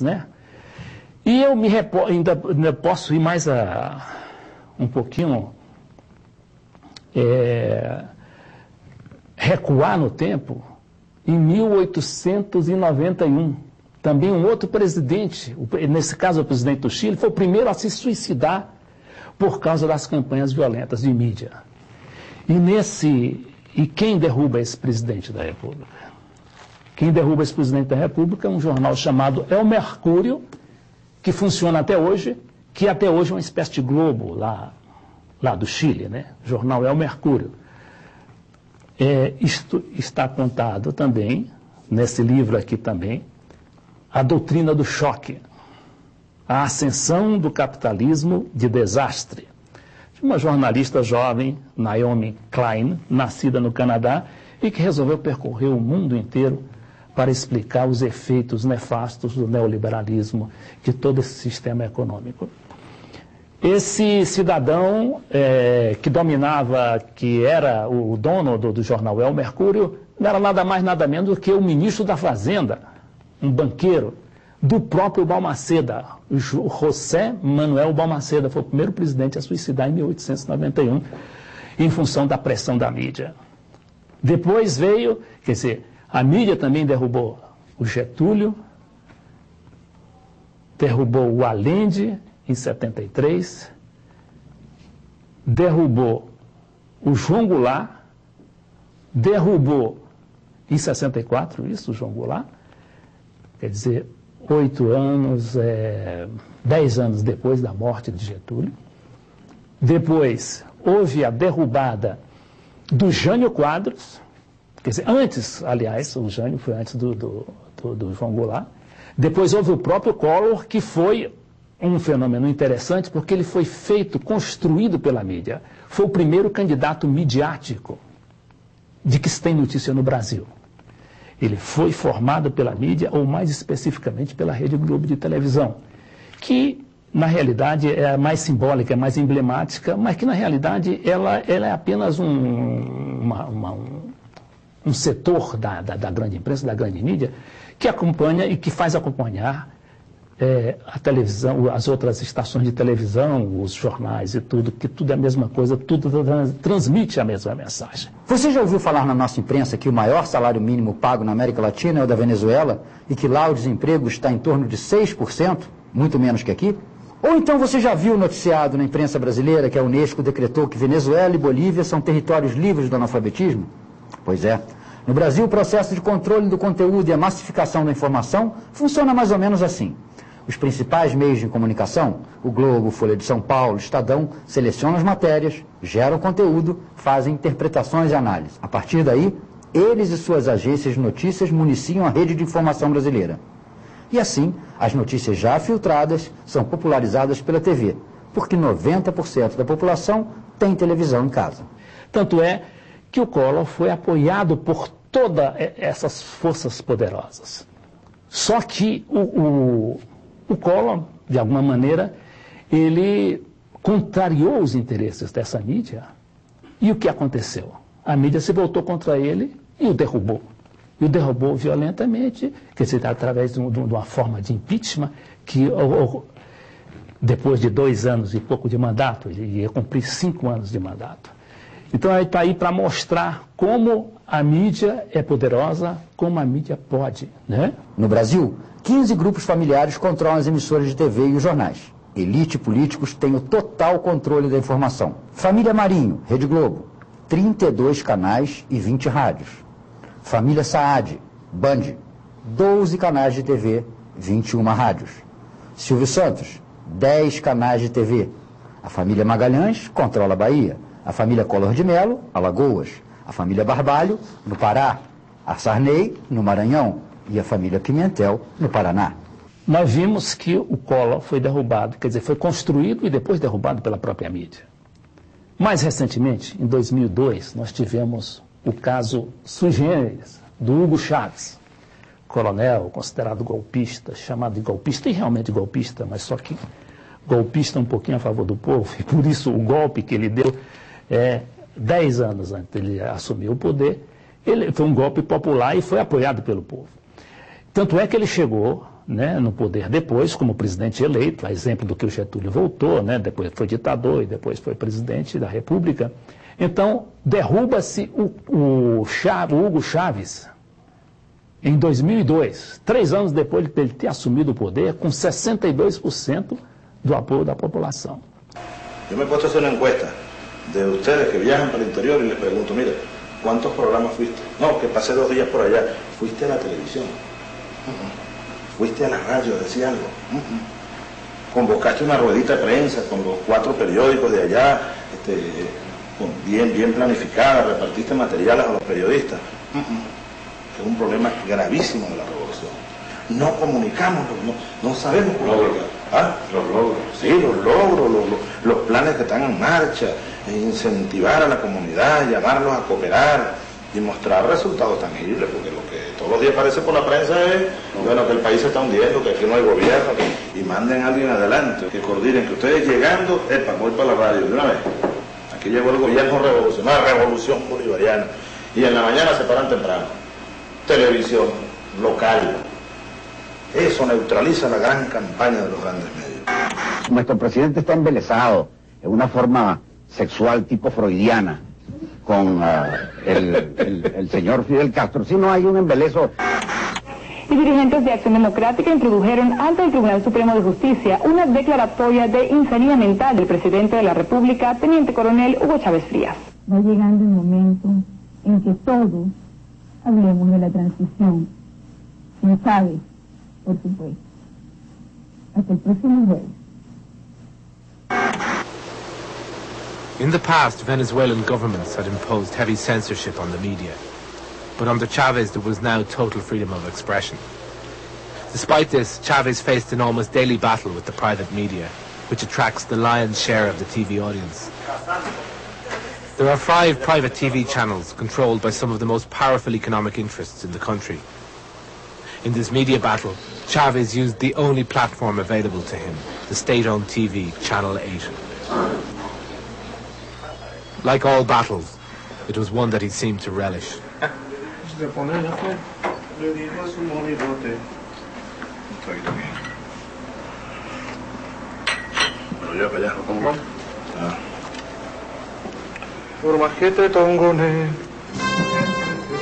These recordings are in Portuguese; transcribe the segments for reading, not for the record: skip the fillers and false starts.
importantes, né? E eu ainda posso ir mais um pouquinho, recuar no tempo, em 1891. Também um outro presidente, nesse caso o presidente do Chile, foi o primeiro a se suicidar por causa das campanhas violentas de mídia. E quem derruba esse presidente da República? Quem derruba esse presidente da República é um jornal chamado El Mercúrio, que funciona até hoje, que até hoje é uma espécie de Globo lá do Chile, né? O jornal El Mercúrio. Isto está contado também, nesse livro aqui também, a doutrina do choque, a ascensão do capitalismo de desastre. Uma jornalista jovem, Naomi Klein, nascida no Canadá, e que resolveu percorrer o mundo inteiro para explicar os efeitos nefastos do neoliberalismo, de todo esse sistema econômico. Esse cidadão que dominava, que era o dono do jornal El Mercúrio, não era nada mais, nada menos do que o ministro da Fazenda, um banqueiro, do próprio Balmaceda. José Manuel Balmaceda foi o primeiro presidente a suicidar em 1891, em função da pressão da mídia. Depois veio, quer dizer, a mídia também derrubou o Getúlio, derrubou o Allende em 73, derrubou o João Goulart, derrubou em 64, isso, o João Goulart, quer dizer, 10 anos depois da morte de Getúlio. Depois houve a derrubada do Jânio Quadros, quer dizer, antes, aliás, o Jânio foi antes do João Goulart. Depois houve o próprio Collor, que foi um fenômeno interessante, porque ele foi construído pela mídia. Foi o primeiro candidato midiático de que se tem notícia no Brasil. Ele foi formado pela mídia, ou mais especificamente pela Rede Globo de televisão, que na realidade é mais simbólica, é mais emblemática, mas que na realidade ela é apenas um setor da grande imprensa, da grande mídia, que acompanha e que faz acompanhar a televisão, as outras estações de televisão, os jornais e tudo, que tudo é a mesma coisa, tudo transmite a mesma mensagem. Você já ouviu falar na nossa imprensa que o maior salário mínimo pago na América Latina é o da Venezuela e que lá o desemprego está em torno de 6%, muito menos que aqui? Ou então você já viu noticiado na imprensa brasileira que a Unesco decretou que Venezuela e Bolívia são territórios livres do analfabetismo? Pois é. No Brasil, o processo de controle do conteúdo e a massificação da informação funciona mais ou menos assim. Os principais meios de comunicação, o Globo, Folha de São Paulo, Estadão, selecionam as matérias, geram conteúdo, fazem interpretações e análise. A partir daí, eles e suas agências de notícias municiam a rede de informação brasileira. E assim, as notícias já filtradas são popularizadas pela TV, porque 90% da população tem televisão em casa. Tanto é que o Collor foi apoiado por todas essas forças poderosas. Só que o Collor, de alguma maneira, ele contrariou os interesses dessa mídia. E o que aconteceu? A mídia se voltou contra ele e o derrubou. E o derrubou violentamente, quer dizer, através de uma forma de impeachment, que depois de 2 anos e pouco de mandato, ele ia cumprir 5 anos de mandato. Então, ele está aí para mostrar como a mídia é poderosa, como a mídia pode, né? No Brasil, 15 grupos familiares controlam as emissoras de TV e os jornais. Elite e políticos têm o total controle da informação. Família Marinho, Rede Globo, 32 canais e 20 rádios. Família Saad, Band, 12 canais de TV, 21 rádios. Silvio Santos, 10 canais de TV. A família Magalhães controla a Bahia. A família Collor de Mello, Alagoas. A família Barbalho, no Pará. A Sarney, no Maranhão. E a família Pimentel, no Paraná. Nós vimos que o Collor foi derrubado, quer dizer, foi construído e depois derrubado pela própria mídia. Mais recentemente, em 2002, nós tivemos o caso sui generis do Hugo Chávez, coronel considerado golpista, chamado de golpista, e realmente golpista, mas só que golpista um pouquinho a favor do povo, e por isso o golpe que ele deu 10 anos antes dele assumir o poder, ele foi um golpe popular e foi apoiado pelo povo. Tanto é que ele chegou, né, no poder depois, como presidente eleito, a exemplo do que o Getúlio voltou, né, depois foi ditador e depois foi presidente da República. Então, derruba-se o Hugo Chávez em 2002, 3 anos depois de ele ter assumido o poder, com 62% do apoio da população. Eu me he puesto a hacer una encuesta de ustedes que viajan para el interior y les pregunto, mire, ¿cuántos programas fuiste? No, que pasé 2 días por allá. ¿Fuiste a la televisión? ¿Fuiste a la radio a decir algo? ¿Convocaste una ruedita de prensa con los 4 periódicos de allá, bien planificada, repartiste materiales a los periodistas? Es un problema gravísimo de la revolución. No comunicamos, no sabemos comunicar. ¿Ah? Los logros. Sí, los logros, los planes que están en marcha, incentivar a la comunidad, llamarlos a cooperar y mostrar resultados tangibles, porque lo que todos los días aparece por la prensa es, bueno, que el país se está hundiendo, que aquí no hay gobierno, y manden a alguien adelante, que coordinen, que ustedes llegando, voy para la radio de una vez. Aquí llegó el gobierno revolucionario, revolución bolivariana, y en la mañana se paran temprano. Televisión local. Eso neutraliza la gran campaña de los grandes medios. Nuestro presidente está embelesado en una forma sexual tipo freudiana con el señor Fidel Castro. Si no hay un embeleso. Y dirigentes de Acción Democrática introdujeron ante el Tribunal Supremo de Justicia una declaratoria de insanidad mental del presidente de la República, Teniente Coronel Hugo Chávez Frías. Va llegando el momento en que todos hablemos de la transición. Sin Chávez, por supuesto. Hasta el próximo jueves. In the past, Venezuelan governments had imposed heavy censorship on the media. But under Chavez, there was now total freedom of expression. Despite this, Chavez faced an almost daily battle with the private media, which attracts the lion's share of the TV audience. There are 5 private TV channels controlled by some of the most powerful economic interests in the country. In this media battle, Chavez used the only platform available to him, the state-owned TV, Channel 8. Like all battles, it was one that he seemed to relish.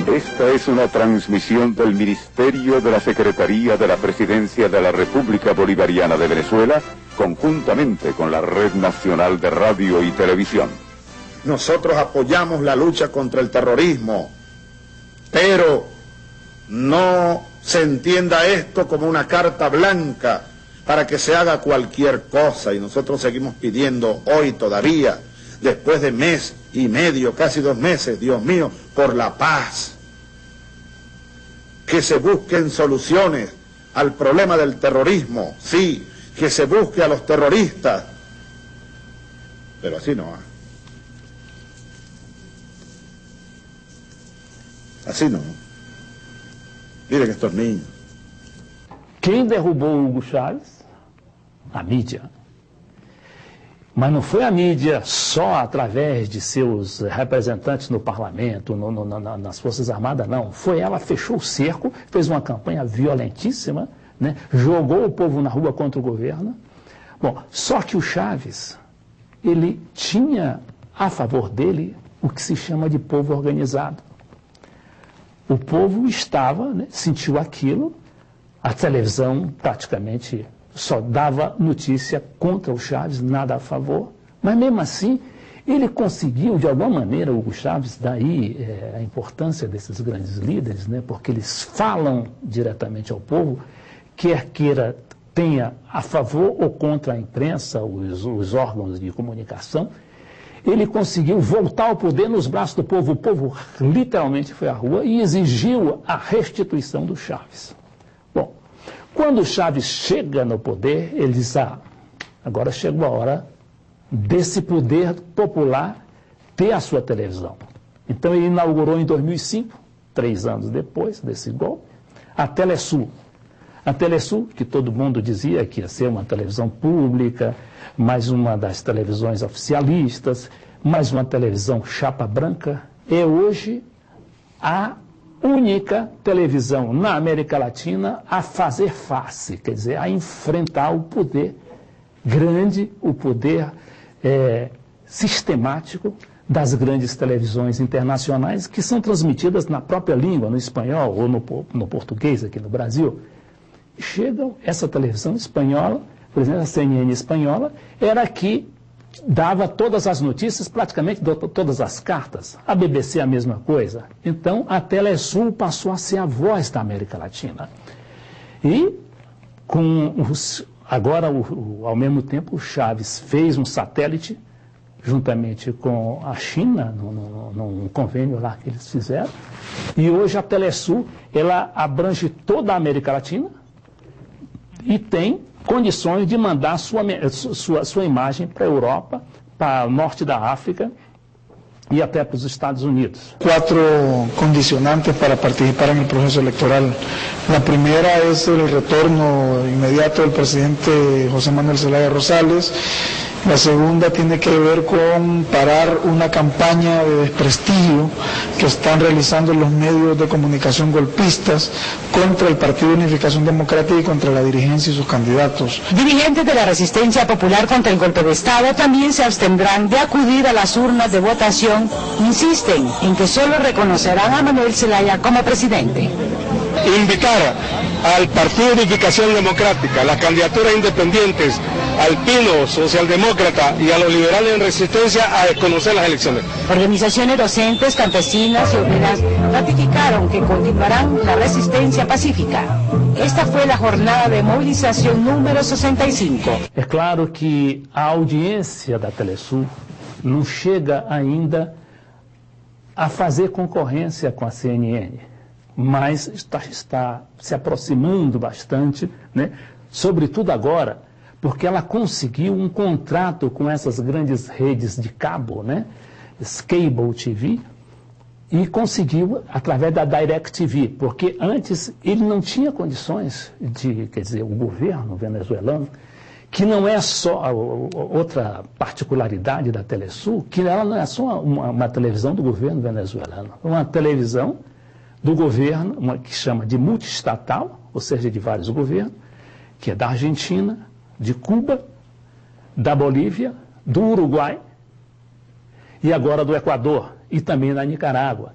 Esta es una transmisión del Ministerio de la Secretaría de la Presidencia de la República Bolivariana de Venezuela, conjuntamente con la Red Nacional de Radio y Televisión. Nosotros apoyamos la lucha contra el terrorismo, pero no se entienda esto como una carta blanca para que se haga cualquier cosa, y nosotros seguimos pidiendo hoy todavía, después de mes y medio, casi 2 meses, Dios mío, por la paz, que se busquen soluciones al problema del terrorismo, sí, que se busque a los terroristas, pero así no. Así no. Miren estos niños. Quem derrubou Hugo Chávez? A mídia. Mas não foi a mídia só através de seus representantes no parlamento, nas Forças Armadas, não. Foi ela, fechou o cerco, fez uma campanha violentíssima, né? Jogou o povo na rua contra o governo. Bom, só que o Chávez, ele tinha a favor dele o que se chama de povo organizado. O povo estava, né, sentiu aquilo, a televisão praticamente só dava notícia contra o Chávez, nada a favor, mas mesmo assim ele conseguiu, de alguma maneira, Hugo Chávez, daí a importância desses grandes líderes, né, porque eles falam diretamente ao povo, quer queira tenha a favor ou contra a imprensa, os órgãos de comunicação, ele conseguiu voltar ao poder nos braços do povo. O povo literalmente foi à rua e exigiu a restituição do Chávez. Bom, quando o Chávez chega no poder, ele diz, agora chegou a hora desse poder popular ter a sua televisão. Então ele inaugurou em 2005, 3 anos depois desse golpe, a Telesul. A Telesul, que todo mundo dizia que ia ser uma televisão pública, mais uma das televisões oficialistas, mais uma televisão chapa branca, é hoje a única televisão na América Latina a fazer face, quer dizer, a enfrentar o poder grande, o poder sistemático das grandes televisões internacionais que são transmitidas na própria língua, no espanhol ou no português aqui no Brasil. Chegam essa televisão espanhola, por exemplo, a CNN espanhola, era que dava todas as notícias, praticamente todas as cartas. A BBC a mesma coisa. Então, a Telesul passou a ser a voz da América Latina. E, agora, ao mesmo tempo, o Chávez fez um satélite, juntamente com a China, num convênio lá que eles fizeram. E hoje a Telesul, ela abrange toda a América Latina e tem condições de mandar sua imagem para a Europa, para o norte da África y até para los Estados Unidos. 4 condicionantes para participar en el proceso electoral. La primera es el retorno inmediato del presidente José Manuel Zelaya Rosales. La segunda tiene que ver con parar una campaña de desprestigio que están realizando los medios de comunicación golpistas contra el Partido de Unificación Democrática y contra la dirigencia y sus candidatos. Dirigentes de la Resistencia Popular contra el golpe de Estado también se abstendrán de acudir a las urnas de votación. Insisten en que solo reconocerán a Manuel Zelaya como presidente. Invitar al Partido de Unificación Democrática, las candidaturas independientes, al PINO, socialdemócrata y a los liberales en resistencia a desconocer las elecciones. Organizaciones docentes, campesinas y obreras ratificaron que continuarán la resistencia pacífica. Esta fue la jornada de movilización número 65. É claro que a audiência da Telesul não chega ainda a fazer concorrência com a CNN, mas está se aproximando bastante, né? Sobretudo agora, porque ela conseguiu um contrato com essas grandes redes de cabo, né? Cable TV, e conseguiu através da DirecTV, porque antes ele não tinha condições de, quer dizer, o governo venezuelano, que não é só outra particularidade da Telesul, que ela não é só uma televisão do governo venezuelano, é uma televisão do governo, que chama de multiestatal, ou seja, de vários governos, que é da Argentina, de Cuba, da Bolívia, do Uruguai e agora do Equador e também da Nicarágua.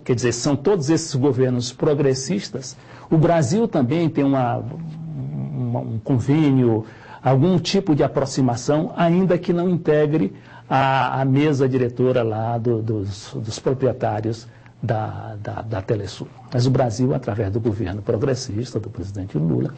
Quer dizer, são todos esses governos progressistas. O Brasil também tem um convênio, algum tipo de aproximação, ainda que não integre a mesa diretora lá dos proprietários da Telesul. Mas o Brasil, através do governo progressista, do presidente Lula,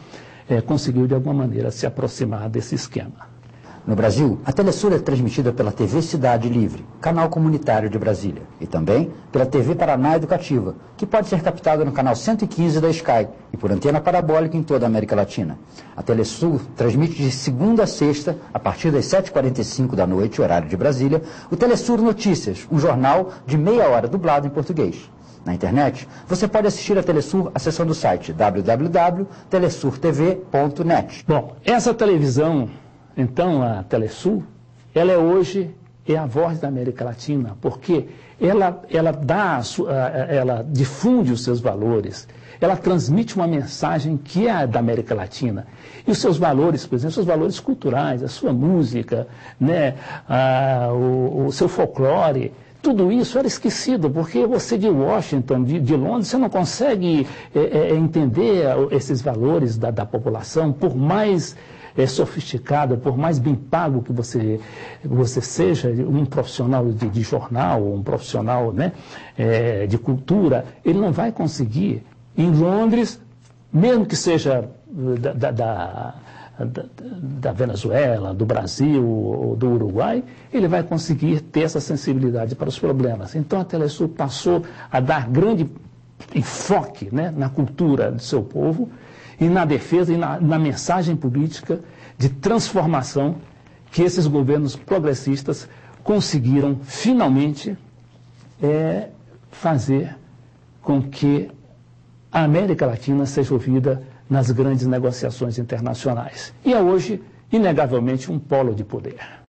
conseguiu de alguma maneira se aproximar desse esquema. No Brasil, a Telesul é transmitida pela TV Cidade Livre, canal comunitário de Brasília, e também pela TV Paraná Educativa, que pode ser captada no canal 115 da Sky e por antena parabólica em toda a América Latina. A Telesul transmite de segunda a sexta, a partir das 7h45 da noite, horário de Brasília, o Telesul Notícias, um jornal de meia hora dublado em português. Na internet, você pode assistir a Telesul acessando o site www.telesurtv.net. Bom, essa televisão, então, a Telesul, ela hoje é a voz da América Latina, porque ela difunde os seus valores, ela transmite uma mensagem que é da América Latina. E os seus valores, por exemplo, seus valores culturais, a sua música, né, o seu folclore, tudo isso era esquecido, porque você de Washington, de Londres, você não consegue entender esses valores da população, por mais sofisticado, por mais bem pago que você seja, um profissional de jornal, um profissional, né, de cultura, ele não vai conseguir, em Londres, mesmo que seja da Venezuela, do Brasil ou do Uruguai, ele vai conseguir ter essa sensibilidade para os problemas. Então a Telesul passou a dar grande enfoque, né, na cultura do seu povo e na defesa e na mensagem política de transformação que esses governos progressistas conseguiram finalmente fazer com que a América Latina seja ouvida nas grandes negociações internacionais. E é hoje, inegavelmente, um polo de poder.